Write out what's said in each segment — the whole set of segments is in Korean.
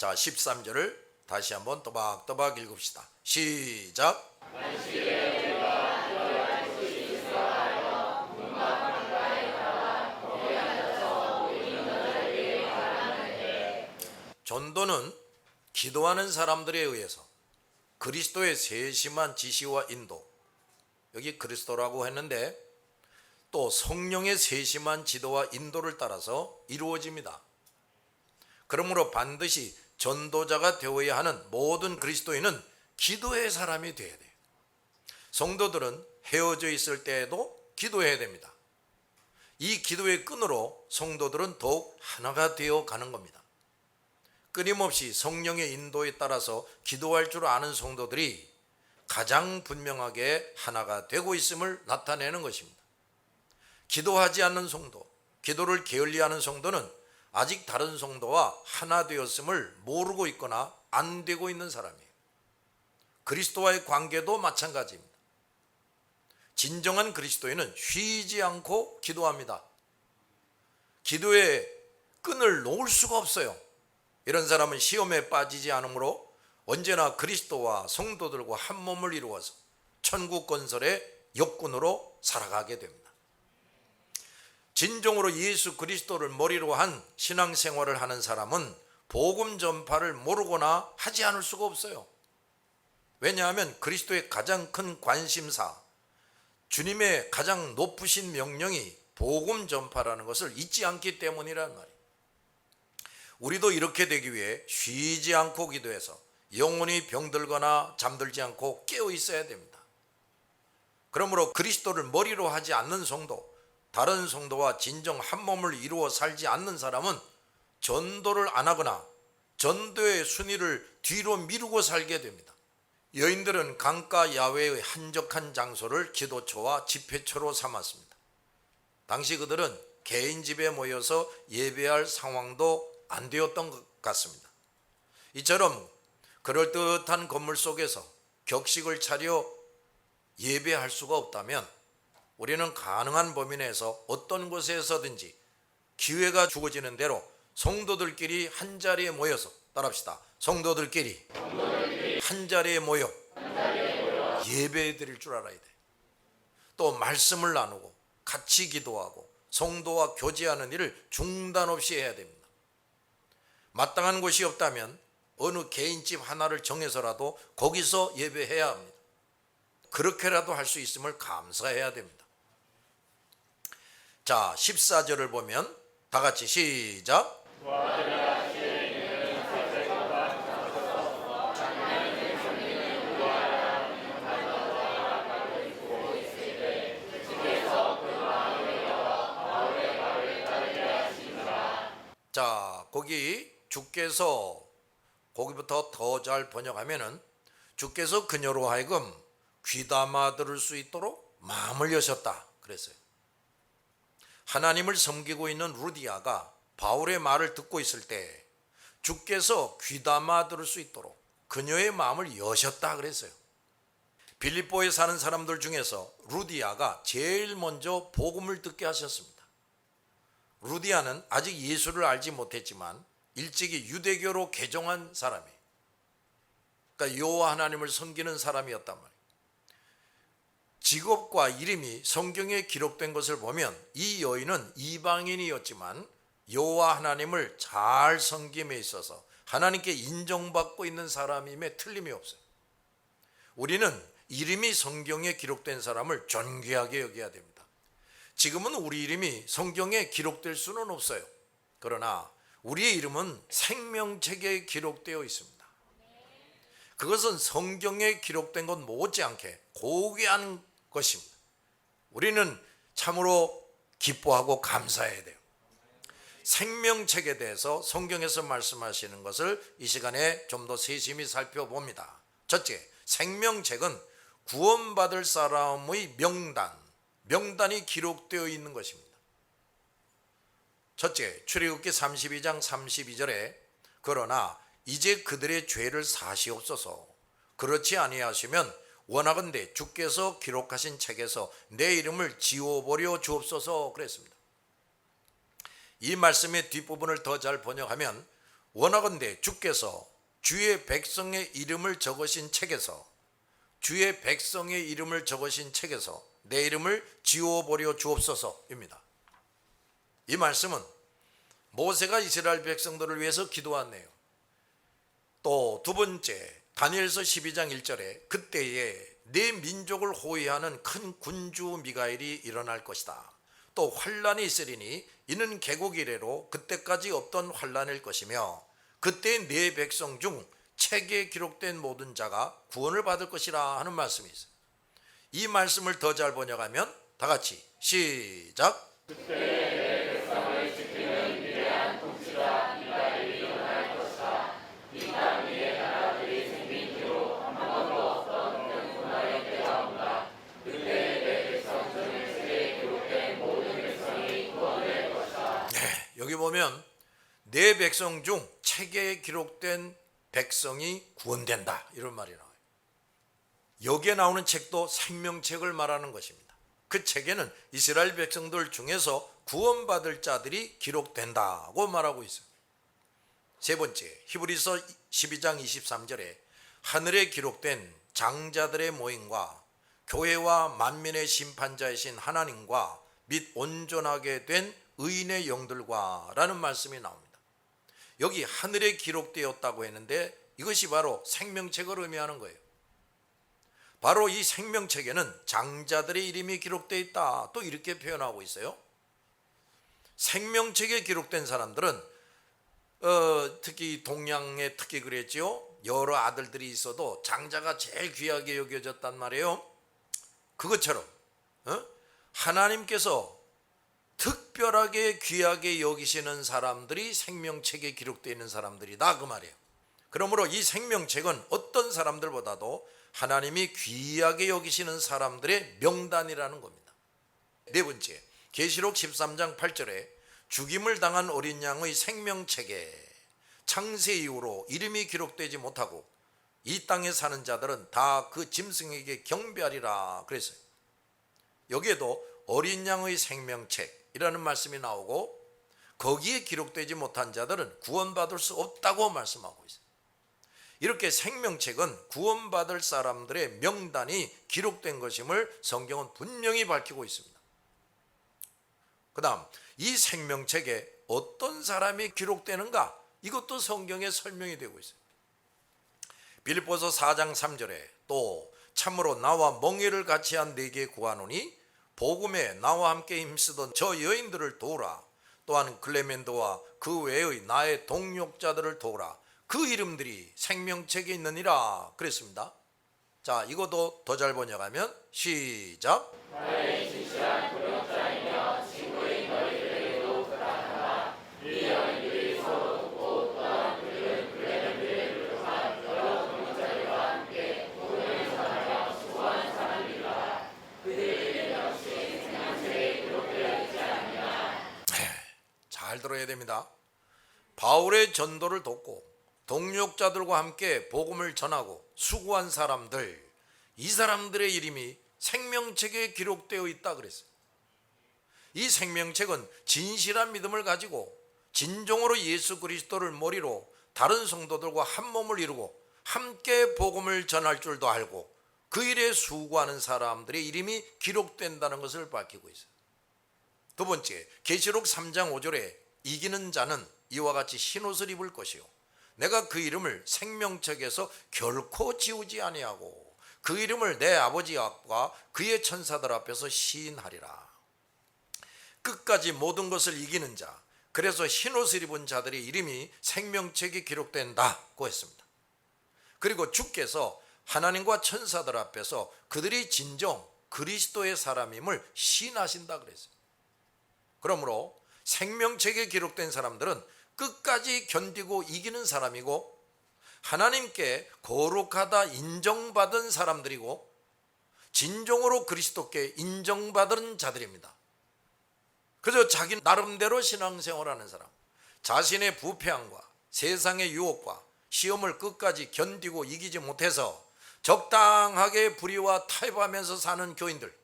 자, 13절을 다시 한번 또박또박 읽읍시다. 시작. 전도는 기도하는 사람들에 의해서 그리스도의 세심한 지시와 인도, 여기 그리스도라고 했는데 또 성령의 세심한 지도와 인도를 따라서 이루어집니다. 그러므로 반드시 전도자가 되어야 하는 모든 그리스도인은 기도의 사람이 되어야 돼요. 성도들은 헤어져 있을 때에도 기도해야 됩니다. 이 기도의 끈으로 성도들은 더욱 하나가 되어 가는 겁니다. 끊임없이 성령의 인도에 따라서 기도할 줄 아는 성도들이 가장 분명하게 하나가 되고 있음을 나타내는 것입니다. 기도하지 않는 성도, 기도를 게을리하는 성도는 아직 다른 성도와 하나 되었음을 모르고 있거나 안 되고 있는 사람이에요. 그리스도와의 관계도 마찬가지입니다. 진정한 그리스도인은 쉬지 않고 기도합니다. 기도의 끈을 놓을 수가 없어요. 이런 사람은 시험에 빠지지 않으므로 언제나 그리스도와 성도들과 한 몸을 이루어서 천국 건설의 역군으로 살아가게 됩니다. 진정으로 예수 그리스도를 머리로 한 신앙생활을 하는 사람은 복음 전파를 모르거나 하지 않을 수가 없어요. 왜냐하면 그리스도의 가장 큰 관심사, 주님의 가장 높으신 명령이 복음 전파라는 것을 잊지 않기 때문이란 말이에요. 우리도 이렇게 되기 위해 쉬지 않고 기도해서 영혼이 병들거나 잠들지 않고 깨어 있어야 됩니다. 그러므로 그리스도를 머리로 하지 않는 성도, 다른 성도와 진정 한 몸을 이루어 살지 않는 사람은 전도를 안 하거나 전도의 순위를 뒤로 미루고 살게 됩니다. 여인들은 강가 야외의 한적한 장소를 기도처와 집회처로 삼았습니다. 당시 그들은 개인 집에 모여서 예배할 상황도 안 되었던 것 같습니다. 이처럼 그럴듯한 건물 속에서 격식을 차려 예배할 수가 없다면 우리는 가능한 범위 내에서 어떤 곳에서든지 기회가 주어지는 대로 성도들끼리 한 자리에 모여서, 따라합시다. 성도들끼리 한 자리에 모여 예배 드릴 줄 알아야 돼. 또 말씀을 나누고 같이 기도하고 성도와 교제하는 일을 중단 없이 해야 됩니다. 마땅한 곳이 없다면 어느 개인집 하나를 정해서라도 거기서 예배해야 합니다. 그렇게라도 할 수 있음을 감사해야 됩니다. 자, 14절을 보면 다 같이 시작. 자, 거기 주께서, 거기부터 더 잘 번역하면은 주께서 그녀로 하여금 귀담아 들을 수 있도록 마음을 여셨다 그랬어요. 하나님을 섬기고 있는 루디아가 바울의 말을 듣고 있을 때 주께서 귀담아 들을 수 있도록 그녀의 마음을 여셨다 그랬어요. 빌립보에 사는 사람들 중에서 루디아가 제일 먼저 복음을 듣게 하셨습니다. 루디아는 아직 예수를 알지 못했지만 일찍이 유대교로 개종한 사람이에요. 그러니까 여호와 하나님을 섬기는 사람이었단 말이에요. 직업과 이름이 성경에 기록된 것을 보면 이 여인은 이방인이었지만 여호와 하나님을 잘 섬김에 있어서 하나님께 인정받고 있는 사람임에 틀림이 없어요. 우리는 이름이 성경에 기록된 사람을 존귀하게 여겨야 됩니다. 지금은 우리 이름이 성경에 기록될 수는 없어요. 그러나 우리의 이름은 생명책에 기록되어 있습니다. 그것은 성경에 기록된 것 못지않게 고귀한 것입니다. 우리는 참으로 기뻐하고 감사해야 돼요. 생명책에 대해서 성경에서 말씀하시는 것을 이 시간에 좀 더 세심히 살펴봅니다. 첫째, 생명책은 구원받을 사람의 명단이 기록되어 있는 것입니다. 첫째, 출애굽기 32장 32절에 그러나 이제 그들의 죄를 사시옵소서. 그렇지 아니하시면 원하건대 주께서 기록하신 책에서 내 이름을 지워버려 주옵소서 그랬습니다. 이 말씀의 뒷부분을 더 잘 번역하면 원하건대 주께서 주의 백성의 이름을 적으신 책에서 내 이름을 지워버려 주옵소서입니다. 이 말씀은 모세가 이스라엘 백성들을 위해서 기도했네요. 또 두 번째, 다니엘서 12장 1절에 그때에 내 민족을 호위하는 큰 군주 미가엘이 일어날 것이다. 또 환란이 있으리니 이는 개국 이래로 그때까지 없던 환란일 것이며 그때 내 백성 중 책에 기록된 모든 자가 구원을 받을 것이라 하는 말씀이 있어요. 이 말씀을 더 잘 번역하면 다 같이 시작. 그때 내 백성을 지키는 위대한 통치자 미가엘이 일어날 것이다. 이 땅 위에 나라들이 생긴 뒤로 한 번도 없던 평군하의 때가 온다. 그때 내 백성 중에 책에 기록된 모든 백성이 구원될 것이다. 여기 보면 내 백성 중 책에 기록된 백성이 구원된다 이런 말이 나와요. 여기에 나오는 책도 생명책을 말하는 것입니다. 그 책에는 이스라엘 백성들 중에서 구원받을 자들이 기록된다고 말하고 있어요. 세 번째, 히브리서 12장 23절에 하늘에 기록된 장자들의 모임과 교회와 만민의 심판자이신 하나님과 및 온전하게 된 의인의 영들과 라는 말씀이 나옵니다. 여기 하늘에 기록되었다고 했는데 이것이 바로 생명책을 의미하는 거예요. 바로 이 생명책에는 장자들의 이름이 기록되어 있다 또 이렇게 표현하고 있어요. 생명책에 기록된 사람들은 특히 동양에 특히 그랬죠. 여러 아들들이 있어도 장자가 제일 귀하게 여겨졌단 말이에요. 그것처럼 하나님께서 특별하게 귀하게 여기시는 사람들이 생명책에 기록되어 있는 사람들이다 그 말이에요. 그러므로 이 생명책은 어떤 사람들보다도 하나님이 귀하게 여기시는 사람들의 명단이라는 겁니다. 네 번째, 계시록 13장 8절에 죽임을 당한 어린 양의 생명책에 창세 이후로 이름이 기록되지 못하고 이 땅에 사는 자들은 다 그 짐승에게 경배하리라 그랬어요. 여기에도 어린 양의 생명책이라는 말씀이 나오고 거기에 기록되지 못한 자들은 구원받을 수 없다고 말씀하고 있어요. 이렇게 생명책은 구원받을 사람들의 명단이 기록된 것임을 성경은 분명히 밝히고 있습니다. 그 다음 이 생명책에 어떤 사람이 기록되는가 이것도 성경에 설명이 되고 있어요. 빌립보서 4장 3절에 또 참으로 나와 멍에를 같이 한 네게 구하노니 복음에 나와 함께 힘쓰던 저 여인들을 도우라. 또한 클레멘도와 그 외의 나의 동역자들을 도우라. 그 이름들이 생명책에 있느니라 그랬습니다. 자, 이것도 더 잘 번역하면 시작. 나의 진실한 동역자이며 친구인 너희들에게도 부탁한다. 이 여인들이 서로 돕고 또한 그들은 클레멘도에 불러한 여러 동역자들과 함께 복음을 전하며 수고한 사람들이라. 그들에게 역시 생명책에 기록되어 있지 않느냐. 잘 들어야 됩니다. 바울의 전도를 돕고 동역자들과 함께 복음을 전하고 수고한 사람들, 이 사람들의 이름이 생명책에 기록되어 있다 그랬어요. 이 생명책은 진실한 믿음을 가지고 진정으로 예수 그리스도를 머리로 다른 성도들과 한 몸을 이루고 함께 복음을 전할 줄도 알고 그 일에 수고하는 사람들의 이름이 기록된다는 것을 밝히고 있어요. 두 번째, 계시록 3장 5절에 이기는 자는 이와 같이 흰옷을 입을 것이요 내가 그 이름을 생명책에서 결코 지우지 아니하고 그 이름을 내 아버지 앞과 그의 천사들 앞에서 시인하리라. 끝까지 모든 것을 이기는 자, 그래서 흰옷을 입은 자들의 이름이 생명책에 기록된다고 했습니다. 그리고 주께서 하나님과 천사들 앞에서 그들이 진정 그리스도의 사람임을 시인하신다 그랬어요. 그러므로 생명책에 기록된 사람들은 끝까지 견디고 이기는 사람이고 하나님께 거룩하다 인정받은 사람들이고 진정으로 그리스도께 인정받은 자들입니다. 그래서 자기 나름대로 신앙생활하는 사람, 자신의 부패함과 세상의 유혹과 시험을 끝까지 견디고 이기지 못해서 적당하게 불의와 타협하면서 사는 교인들,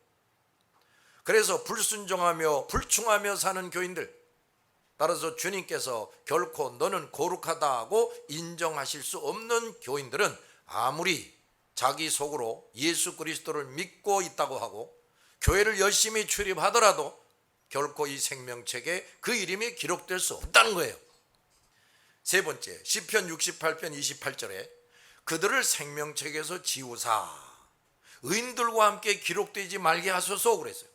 그래서 불순종하며 불충하며 사는 교인들, 따라서 주님께서 결코 너는 거룩하다고 인정하실 수 없는 교인들은 아무리 자기 속으로 예수 그리스도를 믿고 있다고 하고 교회를 열심히 출입하더라도 결코 이 생명책에 그 이름이 기록될 수 없다는 거예요. 세 번째, 시편 68편 28절에 그들을 생명책에서 지우사 의인들과 함께 기록되지 말게 하소서 그랬어요.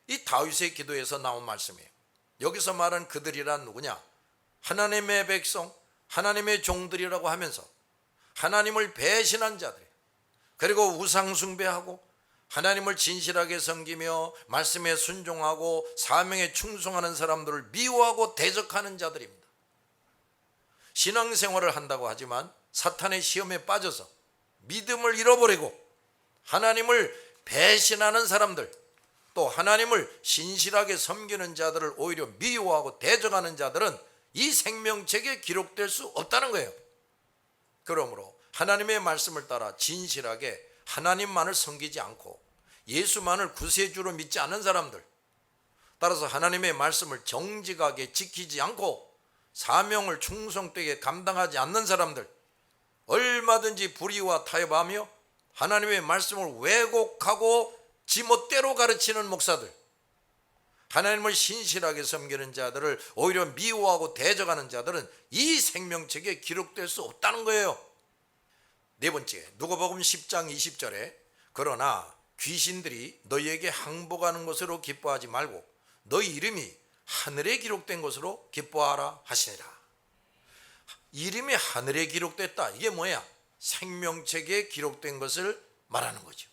이 다윗의 기도에서 나온 말씀이에요. 여기서 말한 그들이란 누구냐? 하나님의 백성, 하나님의 종들이라고 하면서 하나님을 배신한 자들, 그리고 우상 숭배하고 하나님을 진실하게 섬기며 말씀에 순종하고 사명에 충성하는 사람들을 미워하고 대적하는 자들입니다. 신앙생활을 한다고 하지만 사탄의 시험에 빠져서 믿음을 잃어버리고 하나님을 배신하는 사람들, 또 하나님을 신실하게 섬기는 자들을 오히려 미워하고 대적하는 자들은 이 생명책에 기록될 수 없다는 거예요. 그러므로 하나님의 말씀을 따라 진실하게 하나님만을 섬기지 않고 예수만을 구세주로 믿지 않는 사람들, 따라서 하나님의 말씀을 정직하게 지키지 않고 사명을 충성되게 감당하지 않는 사람들, 얼마든지 불의와 타협하며 하나님의 말씀을 왜곡하고 지멋대로 가르치는 목사들, 하나님을 신실하게 섬기는 자들을 오히려 미워하고 대적하는 자들은 이 생명책에 기록될 수 없다는 거예요. 네 번째, 누가복음 10장 20절에 그러나 귀신들이 너희에게 항복하는 것으로 기뻐하지 말고 너희 이름이 하늘에 기록된 것으로 기뻐하라 하시니라. 이름이 하늘에 기록됐다, 이게 뭐야? 생명책에 기록된 것을 말하는 거죠.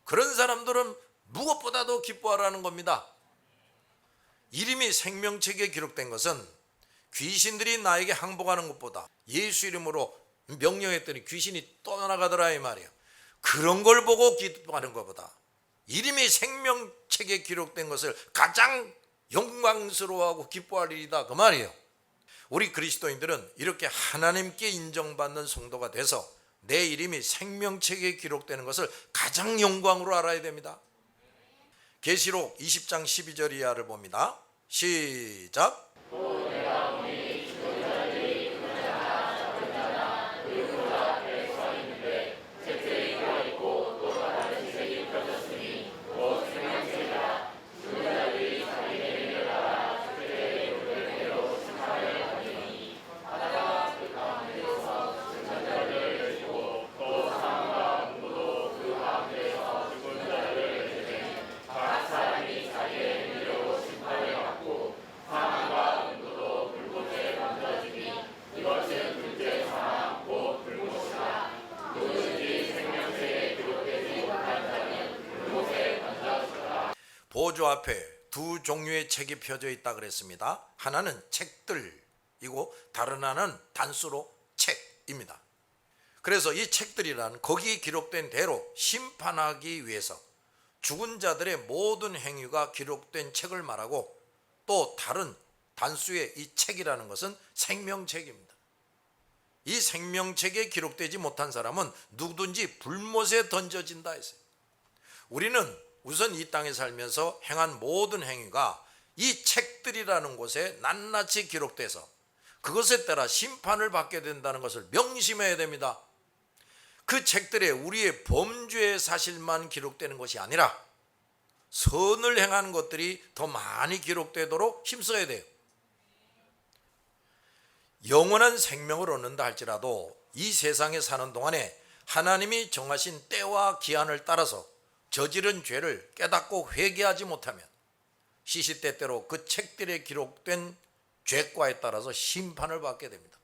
그런 사람들은 무엇보다도 기뻐하라는 겁니다. 이름이 생명책에 기록된 것은 귀신들이 나에게 항복하는 것보다 예수 이름으로 명령했더니 귀신이 떠나가더라 이 말이에요. 그런 걸 보고 기뻐하는 것보다 이름이 생명책에 기록된 것을 가장 영광스러워하고 기뻐할 일이다 그 말이에요. 우리 그리스도인들은 이렇게 하나님께 인정받는 성도가 돼서 내 이름이 생명책에 기록되는 것을 가장 영광으로 알아야 됩니다. 계시록 20장 12절 이하를 봅니다. 시작. 보좌 앞에 두 종류의 책이 펴져 있다 그랬습니다. 하나는 책들이고 다른 하나는 단수로 책입니다. 그래서 이 책들이란 거기에 기록된 대로 심판하기 위해서 죽은 자들의 모든 행위가 기록된 책을 말하고, 또 다른 단수의 이 책이라는 것은 생명책입니다. 이 생명책에 기록되지 못한 사람은 누구든지 불못에 던져진다 했어요. 우리는 우선 이 땅에 살면서 행한 모든 행위가 이 책들이라는 곳에 낱낱이 기록돼서 그것에 따라 심판을 받게 된다는 것을 명심해야 됩니다. 그 책들에 우리의 범죄의 사실만 기록되는 것이 아니라 선을 행하는 것들이 더 많이 기록되도록 힘써야 돼요. 영원한 생명을 얻는다 할지라도 이 세상에 사는 동안에 하나님이 정하신 때와 기한을 따라서 저지른 죄를 깨닫고 회개하지 못하면 시시때때로 그 책들에 기록된 죄과에 따라서 심판을 받게 됩니다.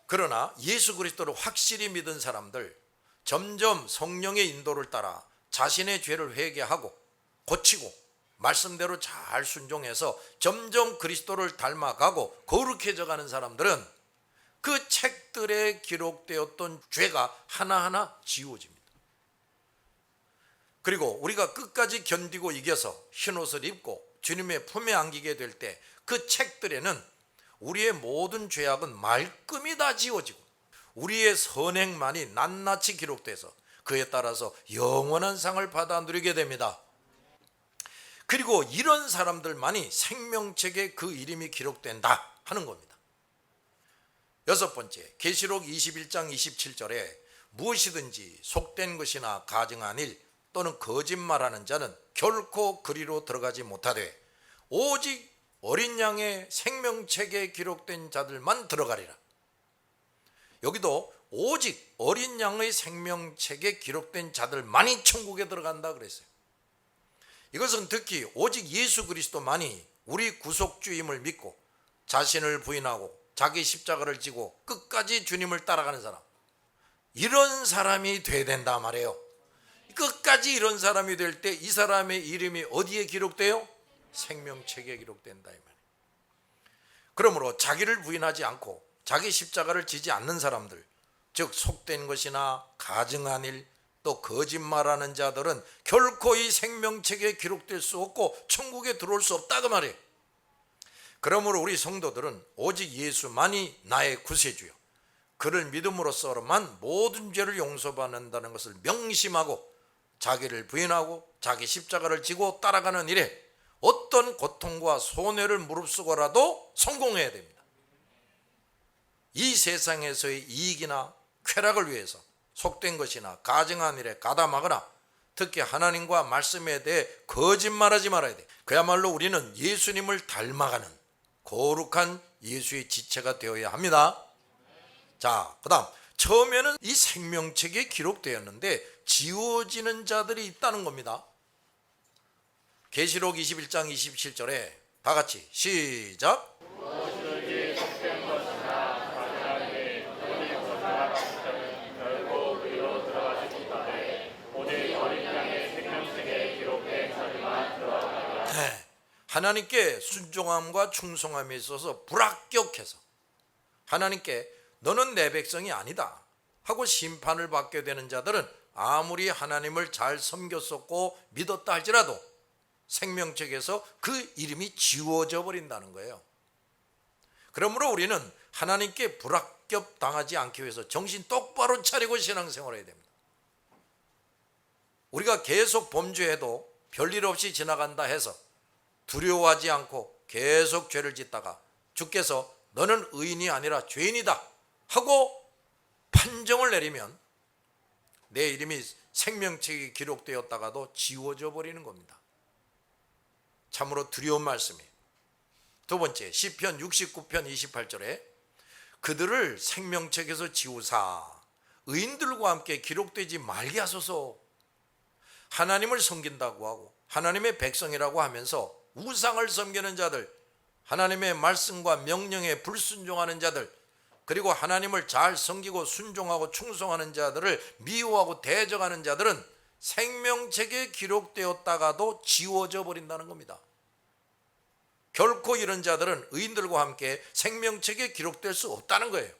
그러나 예수 그리스도를 확실히 믿은 사람들, 점점 성령의 인도를 따라 자신의 죄를 회개하고 고치고 말씀대로 잘 순종해서 점점 그리스도를 닮아가고 거룩해져 가는 사람들은 그 책들에 기록되었던 죄가 하나하나 지워집니다. 그리고 우리가 끝까지 견디고 이겨서 흰옷을 입고 주님의 품에 안기게 될 때 그 책들에는 우리의 모든 죄악은 말끔히 다 지워지고 우리의 선행만이 낱낱이 기록돼서 그에 따라서 영원한 상을 받아 누리게 됩니다. 그리고 이런 사람들만이 생명책에 그 이름이 기록된다 하는 겁니다. 여섯 번째, 계시록 21장 27절에 무엇이든지 속된 것이나 가증한 일 또는 거짓말하는 자는 결코 그리로 들어가지 못하되 오직 어린 양의 생명책에 기록된 자들만 들어가리라. 여기도 오직 어린 양의 생명책에 기록된 자들만이 천국에 들어간다 그랬어요. 이것은 특히 오직 예수 그리스도만이 우리 구속주임을 믿고 자신을 부인하고 자기 십자가를 지고 끝까지 주님을 따라가는 사람, 이런 사람이 돼야 된다 말이에요. 끝까지 이런 사람이 될 때 이 사람의 이름이 어디에 기록돼요? 생명책에 기록된다 이 말이에요. 그러므로 자기를 부인하지 않고 자기 십자가를 지지 않는 사람들, 즉 속된 것이나 가증한 일 또 거짓말하는 자들은 결코 이 생명책에 기록될 수 없고 천국에 들어올 수 없다 그 말이에요. 그러므로 우리 성도들은 오직 예수만이 나의 구세주요, 그를 믿음으로써만 모든 죄를 용서받는다는 것을 명심하고 자기를 부인하고 자기 십자가를 지고 따라가는 일에 어떤 고통과 손해를 무릅쓰고라도 성공해야 됩니다. 이 세상에서의 이익이나 쾌락을 위해서 속된 것이나 가증한 일에 가담하거나 특히 하나님과 말씀에 대해 거짓말하지 말아야 돼. 그야말로 우리는 예수님을 닮아가는 거룩한 예수의 지체가 되어야 합니다. 자, 그 다음 처음에는 이 생명책에 기록되었는데 지워지는 자들이 있다는 겁니다. 계시록 21장 27절에 다 같이 시작. 하나님께 순종함과 충성함에 있어서 불합격해서 하나님께 너는 내 백성이 아니다 하고 심판을 받게 되는 자들은 아무리 하나님을 잘 섬겼었고 믿었다 할지라도 생명책에서 그 이름이 지워져 버린다는 거예요. 그러므로 우리는 하나님께 불합격 당하지 않기 위해서 정신 똑바로 차리고 신앙생활을 해야 됩니다. 우리가 계속 범죄해도 별일 없이 지나간다 해서 두려워하지 않고 계속 죄를 짓다가 주께서 너는 의인이 아니라 죄인이다 하고 판정을 내리면 내 이름이 생명책에 기록되었다가도 지워져 버리는 겁니다. 참으로 두려운 말씀이에요. 두 번째, 시편 69편 28절에 그들을 생명책에서 지우사 의인들과 함께 기록되지 말게 하소서. 하나님을 섬긴다고 하고 하나님의 백성이라고 하면서 우상을 섬기는 자들, 하나님의 말씀과 명령에 불순종하는 자들, 그리고 하나님을 잘 섬기고 순종하고 충성하는 자들을 미워하고 대적하는 자들은 생명책에 기록되었다가도 지워져 버린다는 겁니다. 결코 이런 자들은 의인들과 함께 생명책에 기록될 수 없다는 거예요.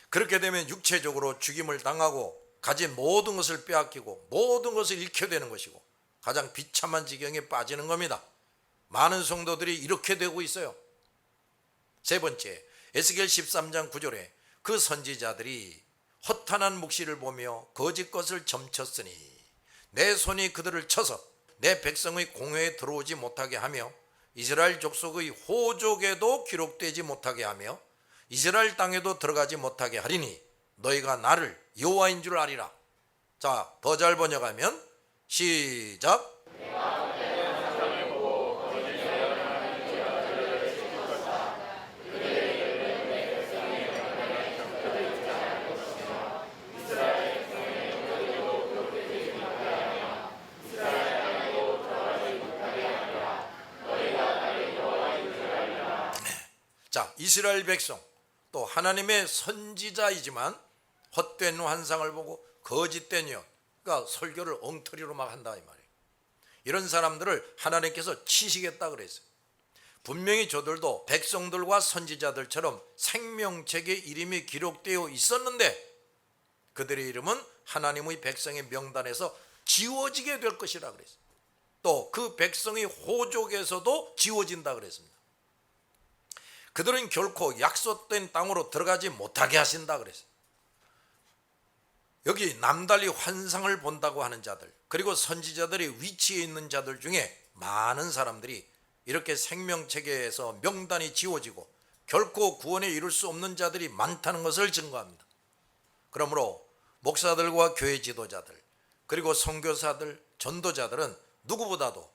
그렇게 되면 육체적으로 죽임을 당하고 가진 모든 것을 빼앗기고 모든 것을 잃게 되는 것이고 가장 비참한 지경에 빠지는 겁니다. 많은 성도들이 이렇게 되고 있어요. 세 번째, 에스겔 13장 9절에 그 선지자들이 허탄한 묵시를 보며 거짓 것을 점쳤으니 내 손이 그들을 쳐서 내 백성의 공회에 들어오지 못하게 하며 이스라엘 족속의 호족에도 기록되지 못하게 하며 이스라엘 땅에도 들어가지 못하게 하리니 너희가 나를 여호와인 줄 아리라. 자, 더 잘 번역하면 시작. 자, 이스라엘 백성 또 하나님의 선지자이지만 헛된 환상을 보고 거짓된 것, 그러니까 설교를 엉터리로 막 한다 이 말이에요. 이런 사람들을 하나님께서 치시겠다 그랬어요. 분명히 저들도 백성들과 선지자들처럼 생명책에 이름이 기록되어 있었는데 그들의 이름은 하나님의 백성의 명단에서 지워지게 될 것이라 그랬어요. 또 그 백성의 호족에서도 지워진다 그랬습니다. 그들은 결코 약속된 땅으로 들어가지 못하게 하신다 그랬어요. 여기 남달리 환상을 본다고 하는 자들, 그리고 선지자들이 위치해 있는 자들 중에 많은 사람들이 이렇게 생명체계에서 명단이 지워지고 결코 구원에 이룰 수 없는 자들이 많다는 것을 증거합니다. 그러므로 목사들과 교회 지도자들, 그리고 선교사들, 전도자들은 누구보다도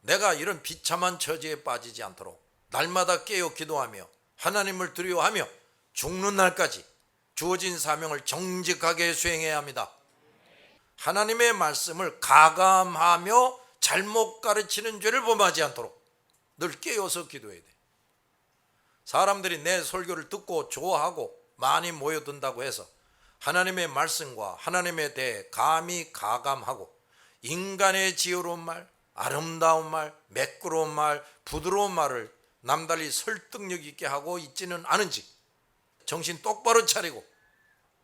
내가 이런 비참한 처지에 빠지지 않도록 날마다 깨어 기도하며 하나님을 두려워하며 죽는 날까지 주어진 사명을 정직하게 수행해야 합니다. 하나님의 말씀을 가감하며 잘못 가르치는 죄를 범하지 않도록 늘 깨어서 기도해야 돼. 사람들이 내 설교를 듣고 좋아하고 많이 모여든다고 해서 하나님의 말씀과 하나님에 대해 감히 가감하고 인간의 지혜로운 말, 아름다운 말, 매끄러운 말, 부드러운 말을 남달리 설득력 있게 하고 있지는 않은지 정신 똑바로 차리고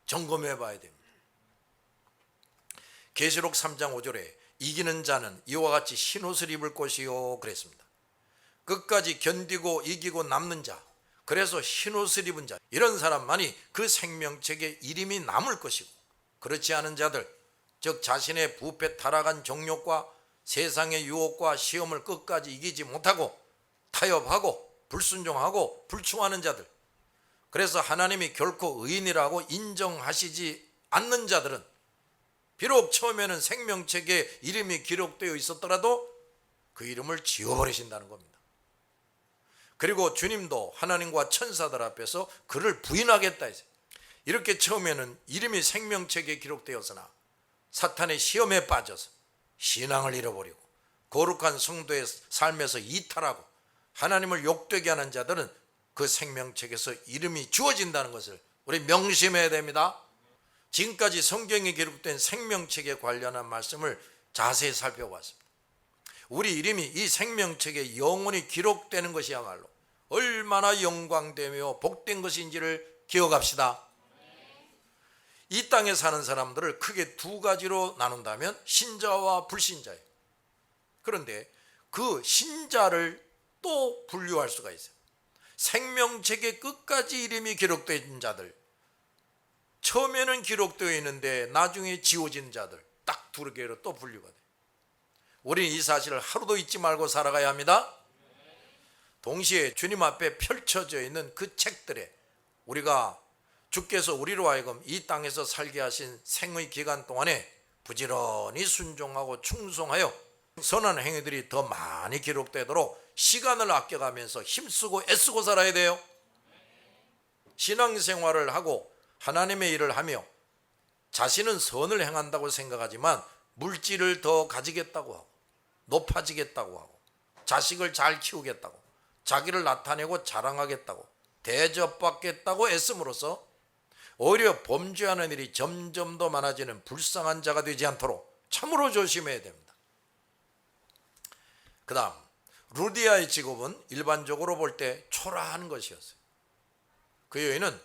점검해 봐야 됩니다. 계시록 3장 5절에 이기는 자는 이와 같이 흰옷을 입을 것이요 그랬습니다. 끝까지 견디고 이기고 남는 자, 그래서 흰옷을 입은 자, 이런 사람만이 그 생명책에 이름이 남을 것이고, 그렇지 않은 자들, 즉 자신의 부패 타락한 정욕과 세상의 유혹과 시험을 끝까지 이기지 못하고 타협하고 불순종하고 불충하는 자들, 그래서 하나님이 결코 의인이라고 인정하시지 않는 자들은 비록 처음에는 생명책에 이름이 기록되어 있었더라도 그 이름을 지워버리신다는 겁니다. 그리고 주님도 하나님과 천사들 앞에서 그를 부인하겠다 했어요. 이렇게 처음에는 이름이 생명책에 기록되었으나 사탄의 시험에 빠져서 신앙을 잃어버리고 거룩한 성도의 삶에서 이탈하고 하나님을 욕되게 하는 자들은 그 생명책에서 이름이 지워진다는 것을 우리 명심해야 됩니다. 지금까지 성경에 기록된 생명책에 관련한 말씀을 자세히 살펴봤습니다. 우리 이름이 이 생명책에 영원히 기록되는 것이야말로 얼마나 영광되며 복된 것인지를 기억합시다. 이 땅에 사는 사람들을 크게 두 가지로 나눈다면 신자와 불신자예요. 그런데 그 신자를 또 분류할 수가 있어요. 생명책에 끝까지 이름이 기록된 자들, 처음에는 기록되어 있는데 나중에 지워진 자들, 딱 두 개로 또 분류가 돼요. 우리는 이 사실을 하루도 잊지 말고 살아가야 합니다. 동시에 주님 앞에 펼쳐져 있는 그 책들에 우리가 주께서 우리로 하여금 이 땅에서 살게 하신 생의 기간 동안에 부지런히 순종하고 충성하여 선한 행위들이 더 많이 기록되도록 시간을 아껴가면서 힘쓰고 애쓰고 살아야 돼요. 신앙생활을 하고 하나님의 일을 하며 자신은 선을 행한다고 생각하지만 물질을 더 가지겠다고 하고 높아지겠다고 하고 자식을 잘 키우겠다고 자기를 나타내고 자랑하겠다고 대접받겠다고 애씀으로써 오히려 범죄하는 일이 점점 더 많아지는 불쌍한 자가 되지 않도록 참으로 조심해야 됩니다. 그 다음 루디아의 직업은 일반적으로 볼 때 초라한 것이었어요. 그 여인은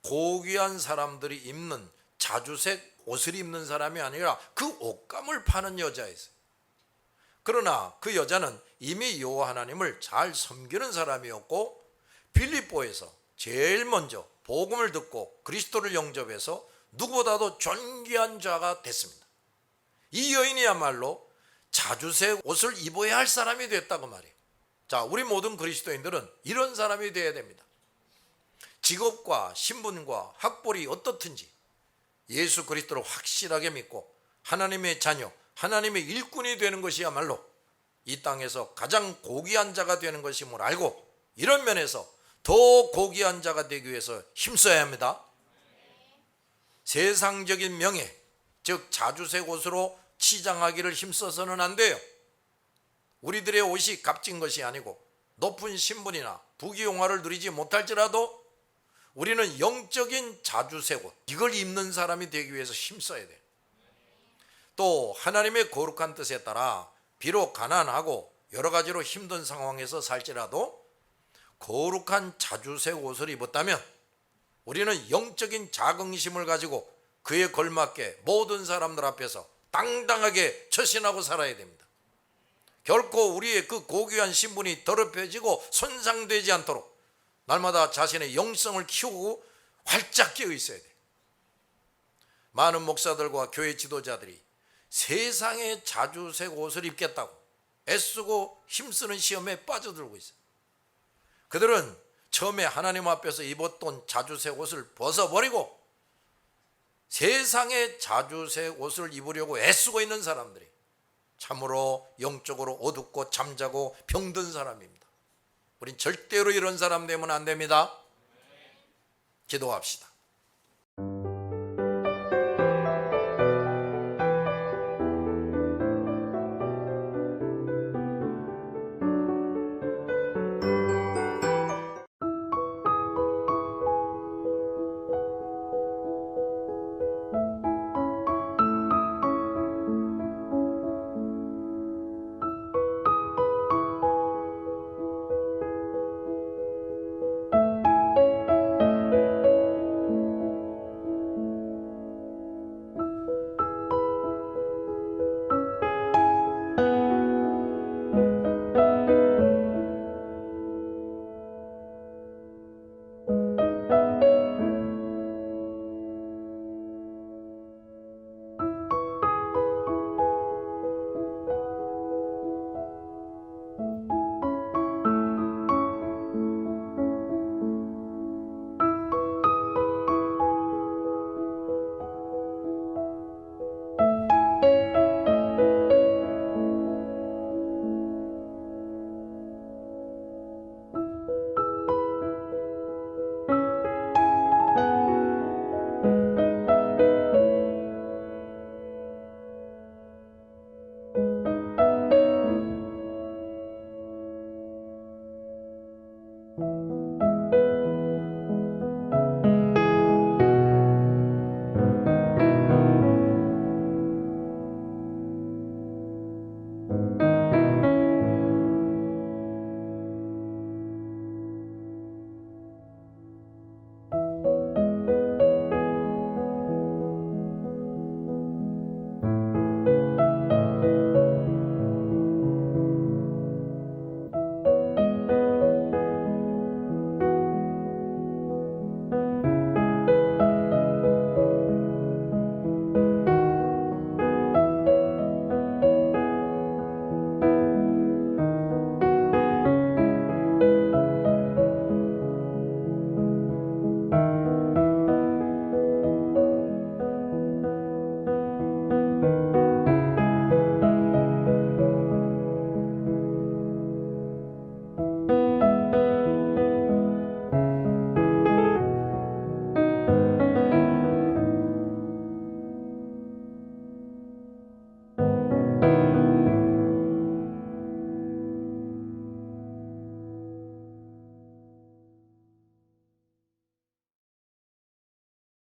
고귀한 사람들이 입는 자주색 옷을 입는 사람이 아니라 그 옷감을 파는 여자였어요. 그러나 그 여자는 이미 여호와 하나님을 잘 섬기는 사람이었고 빌립보에서 제일 먼저 복음을 듣고 그리스도를 영접해서 누구보다도 존귀한 자가 됐습니다. 이 여인이야말로 자주색 옷을 입어야 할 사람이 됐다고 말이에요. 자, 우리 모든 그리스도인들은 이런 사람이 되어야 됩니다. 직업과 신분과 학벌이 어떻든지 예수 그리스도를 확실하게 믿고 하나님의 자녀, 하나님의 일꾼이 되는 것이야말로 이 땅에서 가장 고귀한 자가 되는 것임을 알고 이런 면에서 더 고귀한 자가 되기 위해서 힘써야 합니다. 세상적인 명예, 즉 자주색 옷으로 치장하기를 힘써서는 안 돼요. 우리들의 옷이 값진 것이 아니고 높은 신분이나 부귀영화를 누리지 못할지라도 우리는 영적인 자주색 옷, 이걸 입는 사람이 되기 위해서 힘써야 돼요. 또 하나님의 거룩한 뜻에 따라 비록 가난하고 여러 가지로 힘든 상황에서 살지라도 거룩한 자주색 옷을 입었다면 우리는 영적인 자긍심을 가지고 그에 걸맞게 모든 사람들 앞에서 당당하게 처신하고 살아야 됩니다. 결코 우리의 그 고귀한 신분이 더럽혀지고 손상되지 않도록 날마다 자신의 영성을 키우고 활짝 깨어 있어야 돼요. 많은 목사들과 교회 지도자들이 세상의 자주색 옷을 입겠다고 애쓰고 힘쓰는 시험에 빠져들고 있어요. 그들은 처음에 하나님 앞에서 입었던 자주색 옷을 벗어버리고 세상의 자주색 옷을 입으려고 애쓰고 있는 사람들이 참으로 영적으로 어둡고 잠자고 병든 사람입니다. 우린 절대로 이런 사람 되면 안 됩니다. 기도합시다.